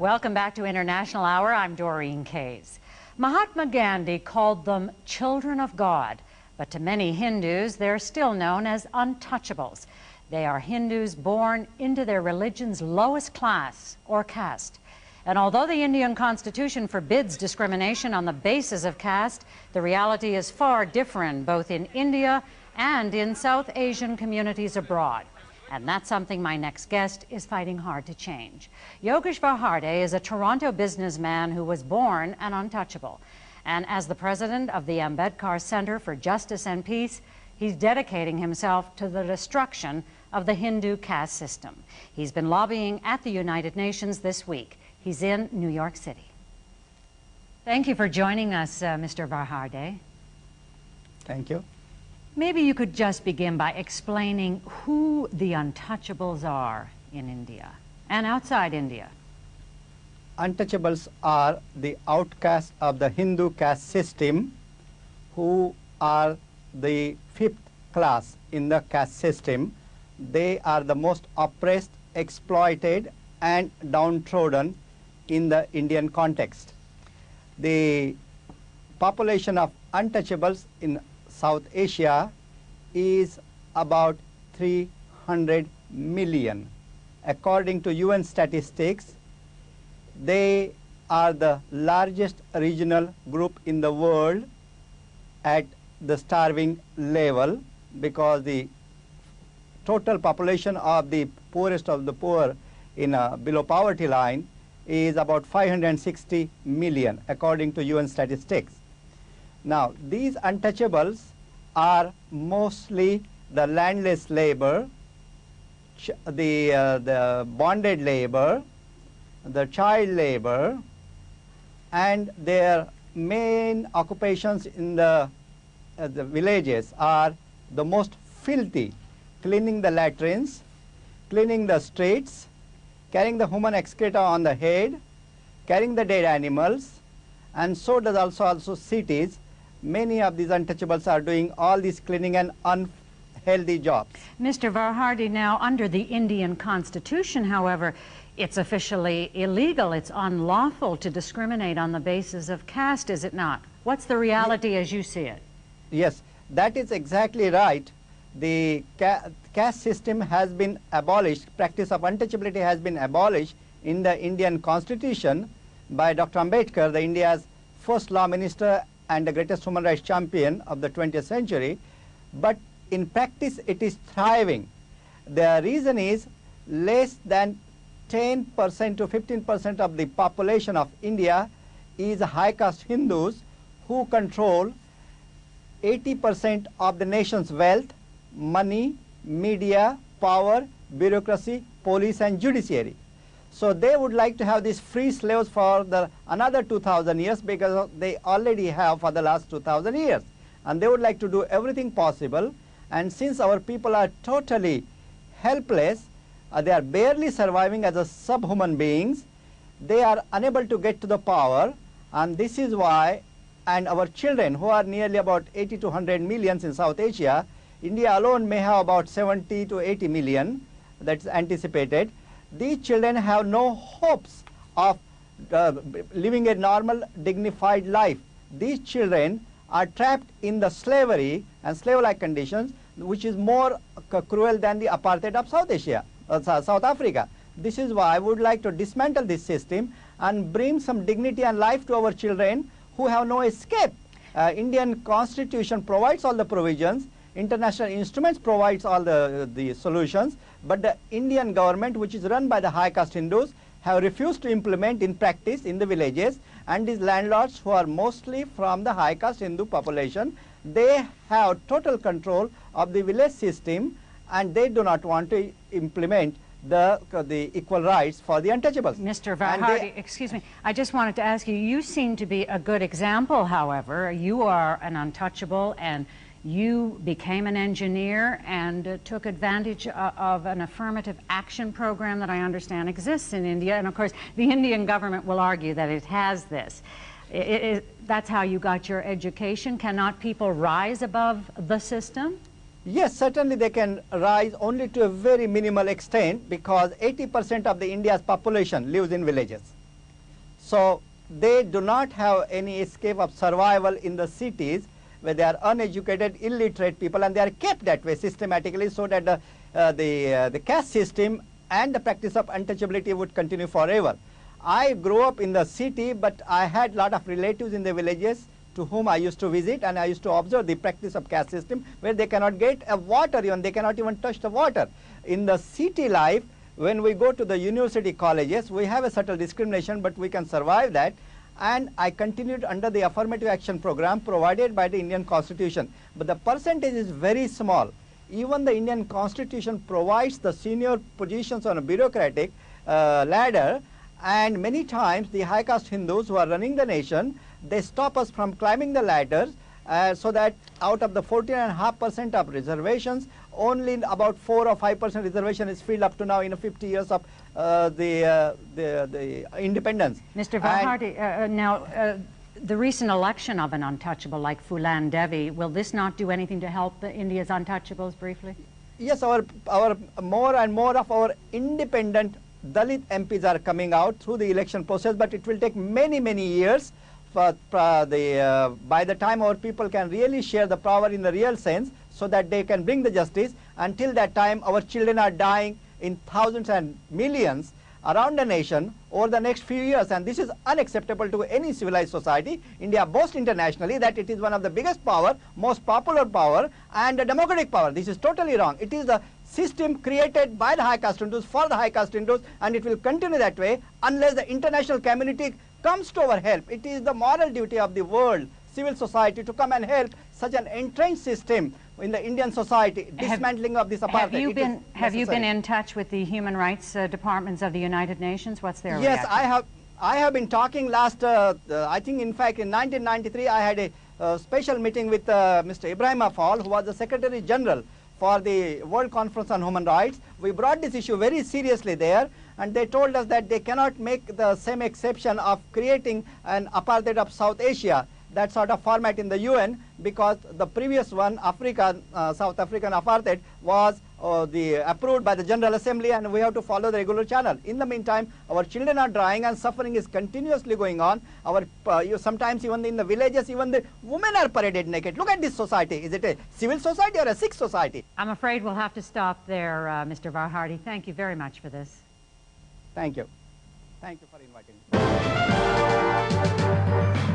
Welcome back to International Hour. I'm Doreen Kays. Mahatma Gandhi called them children of God, but to many Hindus, they're still known as untouchables. They are Hindus born into their religion's lowest class, or caste. And although the Indian Constitution forbids discrimination on the basis of caste, the reality is far different both in India and in South Asian communities abroad. And that's something my next guest is fighting hard to change. Yogesh Varhade is a Toronto businessman who was born an untouchable. And as the president of the Ambedkar Center for Justice and Peace, he's dedicating himself to the destruction of the Hindu caste system. He's been lobbying at the United Nations this week. He's in New York City. Thank you for joining us, Mr. Varhade. Thank you. Maybe you could just begin by explaining who the untouchables are in India and outside India. Untouchables are the outcasts of the Hindu caste system who are the fifth class in the caste system. They are the most oppressed, exploited, and downtrodden in the Indian context. The population of untouchables in South Asia is about 300 million. According to UN statistics, they are the largest regional group in the world at the starving level, because the total population of the poorest of the poor in below poverty line is about 560 million according to UN statistics. Now, these untouchables are mostly the landless labor, the bonded labor, the child labor, and their main occupations in the villages are the most filthy: cleaning the latrines, cleaning the streets, carrying the human excreta on the head, carrying the dead animals, and so does also cities. Many of these untouchables are doing all this cleaning and unhealthy jobs. Mr. Varhade, now under the Indian Constitution, however, it's officially illegal, it's unlawful to discriminate on the basis of caste, is it not? What's the reality as you see it? Yes, that is exactly right. The caste system has been abolished, practice of untouchability has been abolished in the Indian Constitution by Dr. Ambedkar, the India's first law minister and the greatest human rights champion of the 20th century. But in practice it is thriving. The reason is less than 10% to 15% of the population of India is high caste Hindus who control 80% of the nation's wealth, money, media, power, bureaucracy, police, and judiciary. So they would like to have these free slaves for another 2,000 years, because they already have for the last 2,000 years. And they would like to do everything possible. And since our people are totally helpless, they are barely surviving as a subhuman beings, they are unable to get to the power. And this is why, and our children, who are nearly about 80 to 100 millions in South Asia, India alone may have about 70 to 80 million, that's anticipated. These children have no hopes of living a normal, dignified life. These children are trapped in the slavery and slave-like conditions, which is more cruel than the apartheid of South Asia, South Africa. This is why I would like to dismantle this system and bring some dignity and life to our children who have no escape. Indian Constitution provides all the provisions. International instruments provides all the solutions, but the Indian government, which is run by the high caste Hindus, have refused to implement in practice in the villages. And these landlords, who are mostly from the high caste Hindu population, they have total control of the village system, and they do not want to implement the equal rights for the untouchables. Mr. Varhade, excuse me, I just wanted to ask you, you seem to be a good example, however. You are an untouchable, and you became an engineer and took advantage of an affirmative action program that I understand exists in India. And of course, the Indian government will argue that it has this. That's how you got your education. Cannot people rise above the system? Yes, certainly they can rise, only to a very minimal extent, because 80% of the India's population lives in villages. So they do not have any escape of survival in the cities where they are uneducated, illiterate people, and they are kept that way systematically so that the caste system and the practice of untouchability would continue forever. I grew up in the city, but I had a lot of relatives in the villages to whom I used to visit, and I used to observe the practice of caste system where they cannot get a water even, they cannot even touch the water. In the city life, when we go to the university colleges, we have a subtle discrimination, but we can survive that. And I continued under the affirmative action program provided by the Indian Constitution. But the percentage is very small. Even the Indian Constitution provides the senior positions on a bureaucratic ladder, and many times the high caste Hindus who are running the nation, they stop us from climbing the ladders, so that out of the 14.5% of reservations, only about 4 or 5% reservation is filled up to now in 50 years of the independence. Mr. Varhadi, the recent election of an untouchable like Fulan Devi, will this not do anything to help India's untouchables briefly? Yes, our more and more of our independent Dalit MPs are coming out through the election process, but it will take many, many years for by the time our people can really share the power in the real sense so that they can bring the justice. Until that time, our children are dying in thousands and millions around the nation over the next few years, and this is unacceptable to any civilized society. India boasts internationally that it is one of the biggest power, most popular power, and a democratic power. This is totally wrong. It is the system created by the high caste Hindus for the high caste Hindus, and it will continue that way unless the international community comes to our help. It is the moral duty of the world, civil society, to come and help such an entrenched system in the Indian society, dismantling of this apartheid. Have you been in touch with the human rights departments of the United Nations? What's their reaction? Yes, I have been talking last, I think in fact in 1993 I had a special meeting with Mr. Ibrahim Afal, who was the Secretary General for the World Conference on Human Rights. We brought this issue very seriously there, and they told us that they cannot make the same exception of creating an apartheid of South Asia, that sort of format in the UN, because the previous one, South African apartheid, was approved by the General Assembly, and we have to follow the regular channel. In the meantime, our children are dying and suffering is continuously going on. Sometimes even in the villages, even the women are paraded naked. Look at this society. Is it a civil society or a sick society? I'm afraid we'll have to stop there, Mr. Varhadi. Thank you very much for this. Thank you. Thank you for inviting me.